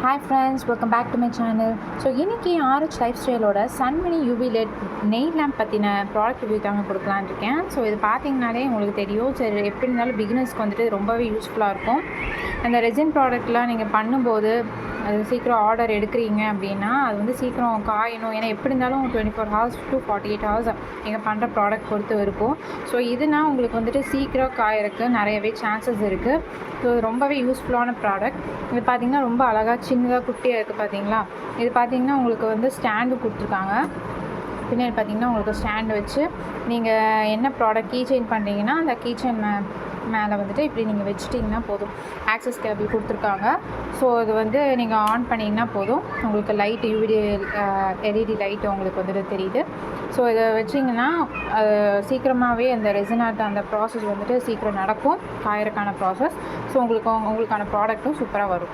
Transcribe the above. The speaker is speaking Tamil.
Hi friends, welcome back to my channel. So இன்றைக்கி RH லைஃப் ஸ்டைலோட சன்மினி யூவி லெட் நெயில் லேம்ப் பற்றின ப்ராடக்ட் ரிவ்யூ தாங்க கொடுக்கலான்னு இருக்கேன். ஸோ இது பார்த்தீங்கனாலே உங்களுக்கு தெரியும். சரி, எப்படி இருந்தாலும் பிகினர்ஸ்க்கு வந்துட்டு ரொம்பவே யூஸ்ஃபுல்லாக இருக்கும். அந்த ரெசின் ப்ராடக்ட்லாம் நீங்கள் பண்ணும்போது அது சீக்கிரம் ஆர்டர் எடுக்கிறீங்க அப்படின்னா அது வந்து சீக்கிரம் காயணும். ஏன்னா எப்படி இருந்தாலும் 24 hours to 48 hours நீங்கள் பண்ணுற ப்ராடக்ட் பொறுத்து இருக்கும். ஸோ இதுனா உங்களுக்கு வந்துட்டு சீக்கிரம் காயறதுக்கு நிறையவே சான்சஸ் இருக்குது. ஸோ ரொம்பவே யூஸ்ஃபுல்லான ப்ராடக்ட். இது பார்த்திங்கன்னா ரொம்ப அழகாக சின்னதாக குட்டியாக இருக்குது பார்த்தீங்களா. இது பார்த்திங்கன்னா உங்களுக்கு வந்து ஸ்டாண்டு கொடுத்துருக்காங்க. பின்னாடி பார்த்திங்கன்னா உங்களுக்கு ஸ்டாண்டு வச்சு நீங்கள் என்ன ப்ராடக்ட் கீ செயின் பண்ணுறீங்கன்னா அந்த கீ செயின் மேலே வந்துட்டு இப்படி நீங்கள் வச்சுட்டிங்கன்னா போதும். ஆக்சஸ் கேபிள் கொடுத்துருக்காங்க. ஸோ இது வந்து நீங்கள் ஆன் பண்ணிங்கன்னா போதும், உங்களுக்கு லைட் எல்இடி லைட் உங்களுக்கு வந்துட்டு தெரியுது. ஸோ இதை வச்சிங்கன்னா சீக்கிரமாகவே அந்த ரெசினாட் அந்த ப்ராசஸ் வந்துட்டு சீக்கிரம் நடக்கும், காயறக்கான ப்ராசஸ். ஸோ உங்களுக்கான ப்ராடக்ட்டும் சூப்பராக வரும்.